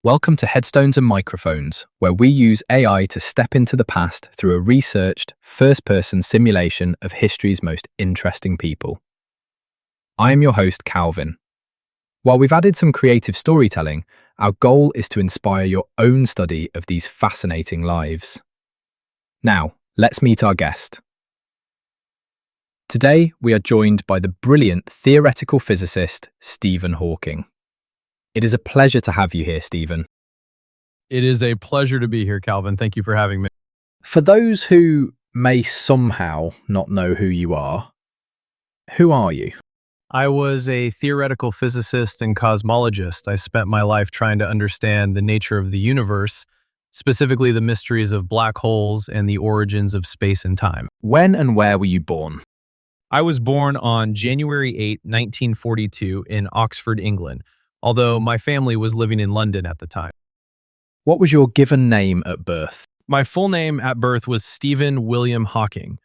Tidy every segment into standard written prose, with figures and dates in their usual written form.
Welcome to Headstones and Microphones, where we use AI to step into the past through a researched, first-person simulation of history's most interesting people. I am your host, Calvin. While we've added some creative storytelling, our goal is to inspire your own study of these fascinating lives. Now, let's meet our guest. Today, we are joined by the brilliant theoretical physicist, Stephen Hawking. It is a pleasure to have you here, Stephen. It is a pleasure to be here, Calvin. Thank you for having me. For those who may somehow not know who you are you? I was a theoretical physicist and cosmologist. I spent my life trying to understand the nature of the universe, specifically the mysteries of black holes and the origins of space and time. When and where were you born? I was born on January 8, 1942 in Oxford, England, although my family was living in London at the time. What was your given name at birth? My full name at birth was Stephen William Hawking.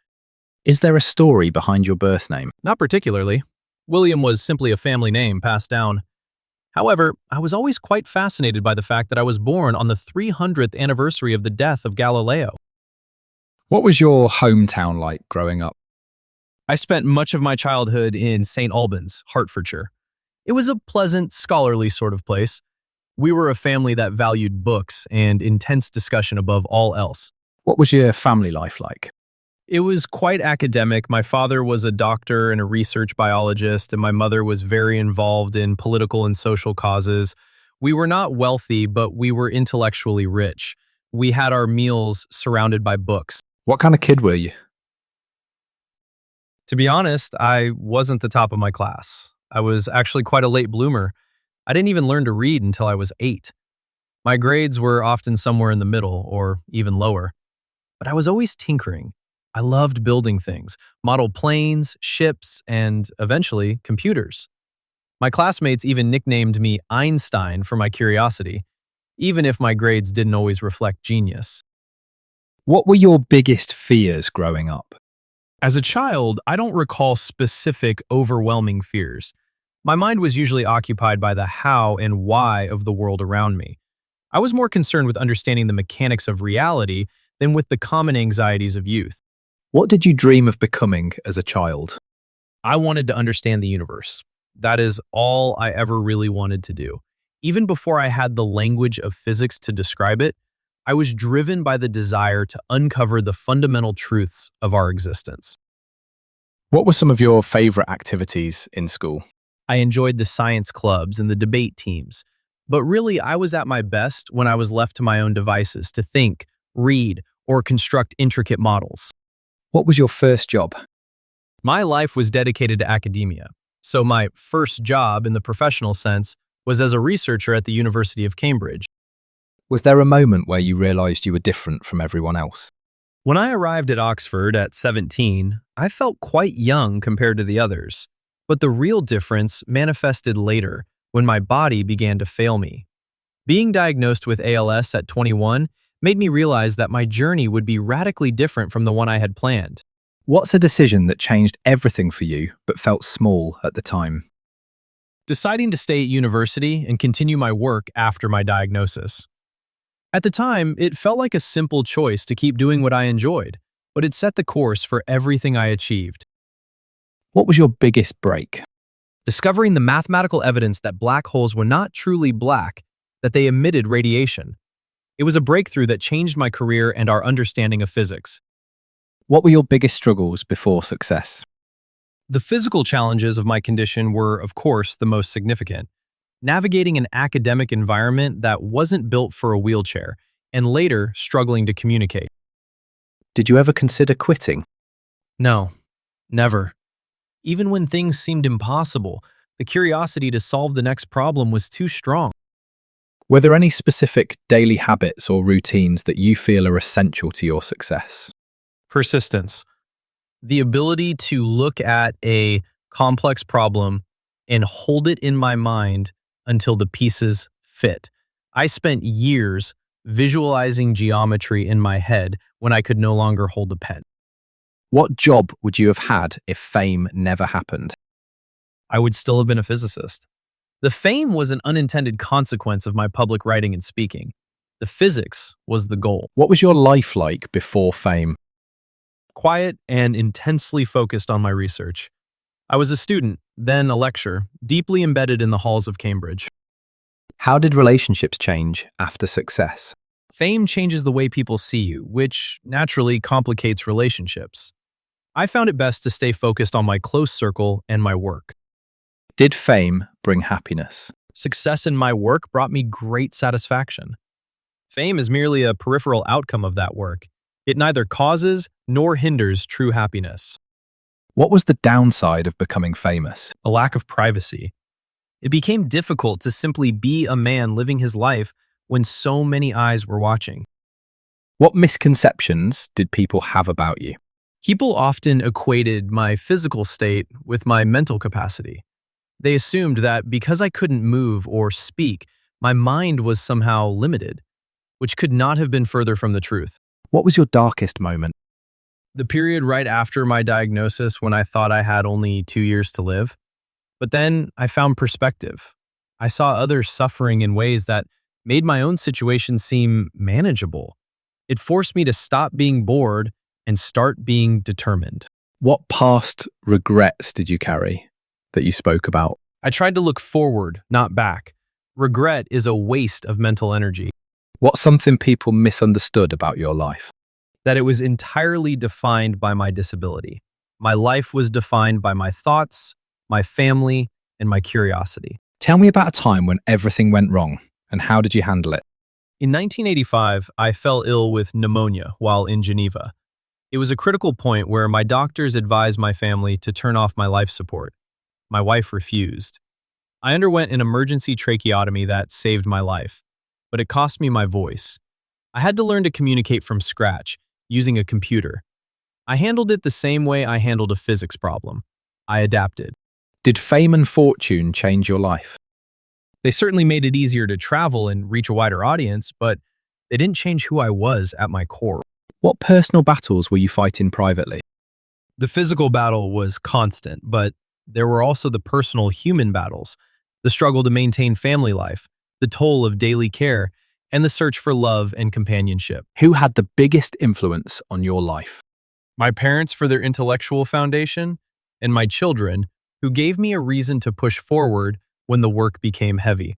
Is there a story behind your birth name? Not particularly. William was simply a family name passed down. However, I was always quite fascinated by the fact that I was born on the 300th anniversary of the death of Galileo. What was your hometown like growing up? I spent much of my childhood in St. Albans, Hertfordshire. It was a pleasant, scholarly sort of place. We were a family that valued books and intense discussion above all else. What was your family life like? It was quite academic. My father was a doctor and a research biologist, and my mother was very involved in political and social causes. We were not wealthy, but we were intellectually rich. We had our meals surrounded by books. What kind of kid were you? To be honest, I wasn't the top of my class. I was actually quite a late bloomer. I didn't even learn to read until I was 8. My grades were often somewhere in the middle or even lower. But I was always tinkering. I loved building things, model planes, ships, and eventually computers. My classmates even nicknamed me Einstein for my curiosity, even if my grades didn't always reflect genius. What were your biggest fears growing up? As a child, I don't recall specific, overwhelming fears. My mind was usually occupied by the how and why of the world around me. I was more concerned with understanding the mechanics of reality than with the common anxieties of youth. What did you dream of becoming as a child? I wanted to understand the universe. That is all I ever really wanted to do. Even before I had the language of physics to describe it, I was driven by the desire to uncover the fundamental truths of our existence. What were some of your favorite activities in school? I enjoyed the science clubs and the debate teams, but really I was at my best when I was left to my own devices to think, read, or construct intricate models. What was your first job? My life was dedicated to academia, so my first job in the professional sense was as a researcher at the University of Cambridge. Was there a moment where you realized you were different from everyone else? When I arrived at Oxford at 17, I felt quite young compared to the others. But the real difference manifested later when my body began to fail me. Being diagnosed with ALS at 21 made me realize that my journey would be radically different from the one I had planned. What's a decision that changed everything for you but felt small at the time? Deciding to stay at university and continue my work after my diagnosis. At the time, it felt like a simple choice to keep doing what I enjoyed, but it set the course for everything I achieved. What was your biggest break? Discovering the mathematical evidence that black holes were not truly black, that they emitted radiation. It was a breakthrough that changed my career and our understanding of physics. What were your biggest struggles before success? The physical challenges of my condition were, of course, the most significant. Navigating an academic environment that wasn't built for a wheelchair, and later struggling to communicate. Did you ever consider quitting? No, never. Even when things seemed impossible, the curiosity to solve the next problem was too strong. Were there any specific daily habits or routines that you feel are essential to your success? Persistence. The ability to look at a complex problem and hold it in my mind until the pieces fit. I spent years visualizing geometry in my head when I could no longer hold a pen. What job would you have had if fame never happened? I would still have been a physicist. The fame was an unintended consequence of my public writing and speaking. The physics was the goal. What was your life like before fame? Quiet and intensely focused on my research. I was a student, then a lecturer, deeply embedded in the halls of Cambridge. How did relationships change after success? Fame changes the way people see you, which naturally complicates relationships. I found it best to stay focused on my close circle and my work. Did fame bring happiness? Success in my work brought me great satisfaction. Fame is merely a peripheral outcome of that work. It neither causes nor hinders true happiness. What was the downside of becoming famous? A lack of privacy. It became difficult to simply be a man living his life when so many eyes were watching. What misconceptions did people have about you? People often equated my physical state with my mental capacity. They assumed that because I couldn't move or speak, my mind was somehow limited, which could not have been further from the truth. What was your darkest moment? The period right after my diagnosis when I thought I had only 2 years to live. But then I found perspective. I saw others suffering in ways that made my own situation seem manageable. It forced me to stop being bored and start being determined. What past regrets did you carry that you spoke about? I tried to look forward, not back. Regret is a waste of mental energy. What's something people misunderstood about your life? That it was entirely defined by my disability. My life was defined by my thoughts, my family, and my curiosity. Tell me about a time when everything went wrong, and how did you handle it? In 1985, I fell ill with pneumonia while in Geneva. It was a critical point where my doctors advised my family to turn off my life support. My wife refused. I underwent an emergency tracheotomy that saved my life, but it cost me my voice. I had to learn to communicate from scratch, using a computer. I handled it the same way I handled a physics problem. I adapted. Did fame and fortune change your life? They certainly made it easier to travel and reach a wider audience, but they didn't change who I was at my core. What personal battles were you fighting privately? The physical battle was constant, but there were also the personal human battles, the struggle to maintain family life, the toll of daily care, and the search for love and companionship. Who had the biggest influence on your life? My parents for their intellectual foundation, and my children, who gave me a reason to push forward when the work became heavy.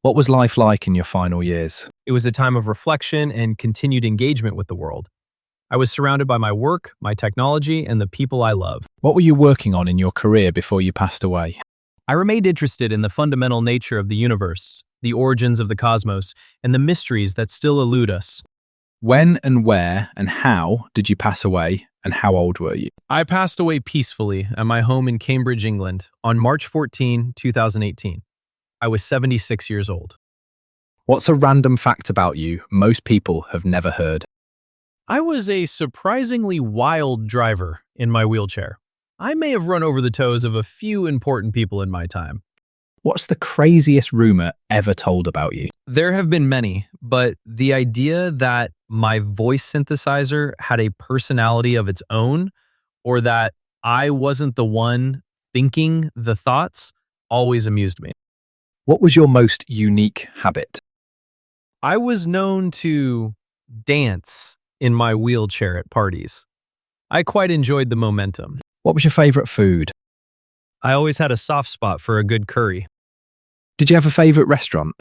What was life like in your final years? It was a time of reflection and continued engagement with the world. I was surrounded by my work, my technology, and the people I love. What were you working on in your career before you passed away? I remained interested in the fundamental nature of the universe, the origins of the cosmos, and the mysteries that still elude us. When and where and how did you pass away, and how old were you? I passed away peacefully at my home in Cambridge, England, on March 14, 2018. I was 76 years old. What's a random fact about you most people have never heard? I was a surprisingly wild driver in my wheelchair. I may have run over the toes of a few important people in my time. What's the craziest rumor ever told about you? There have been many, but the idea that my voice synthesizer had a personality of its own, or that I wasn't the one thinking the thoughts, always amused me. What was your most unique habit? I was known to dance in my wheelchair at parties. I quite enjoyed the momentum. What was your favorite food? I always had a soft spot for a good curry. Did you have a favorite restaurant?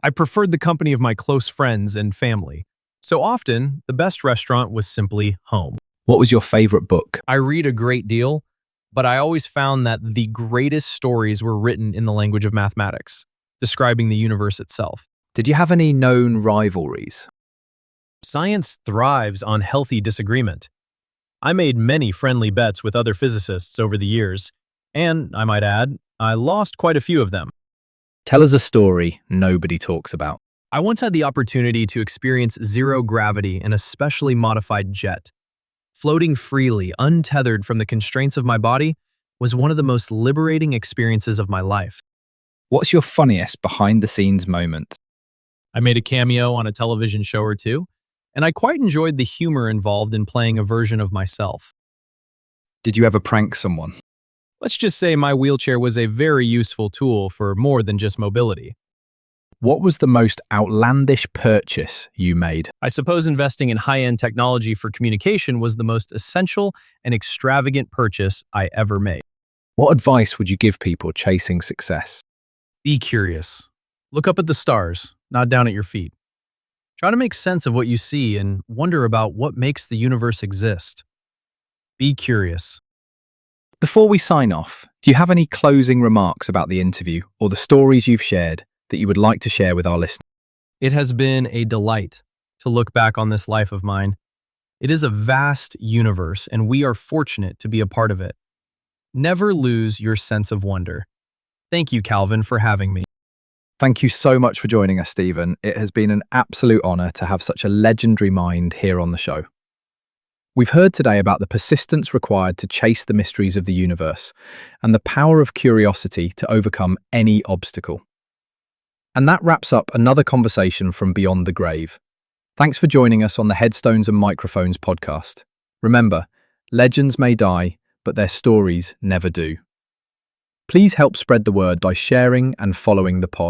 I preferred the company of my close friends and family. So often, the best restaurant was simply home. What was your favorite book? I read a great deal, but I always found that the greatest stories were written in the language of mathematics, describing the universe itself. Did you have any known rivalries? Science thrives on healthy disagreement. I made many friendly bets with other physicists over the years, and, I might add, I lost quite a few of them. Tell us a story nobody talks about. I once had the opportunity to experience zero gravity in a specially modified jet. Floating freely, untethered from the constraints of my body, was one of the most liberating experiences of my life. What's your funniest behind-the-scenes moment? I made a cameo on a television show or two, and I quite enjoyed the humor involved in playing a version of myself. Did you ever prank someone? Let's just say my wheelchair was a very useful tool for more than just mobility. What was the most outlandish purchase you made? I suppose investing in high-end technology for communication was the most essential and extravagant purchase I ever made. What advice would you give people chasing success? Be curious. Look up at the stars, not down at your feet. Try to make sense of what you see and wonder about what makes the universe exist. Be curious. Before we sign off, do you have any closing remarks about the interview or the stories you've shared that you would like to share with our listeners? It has been a delight to look back on this life of mine. It is a vast universe, and we are fortunate to be a part of it. Never lose your sense of wonder. Thank you, Calvin, for having me. Thank you so much for joining us, Stephen. It has been an absolute honour to have such a legendary mind here on the show. We've heard today about the persistence required to chase the mysteries of the universe and the power of curiosity to overcome any obstacle. And that wraps up another conversation from Beyond the Grave. Thanks for joining us on the Headstones and Microphones podcast. Remember, legends may die, but their stories never do. Please help spread the word by sharing and following the pod.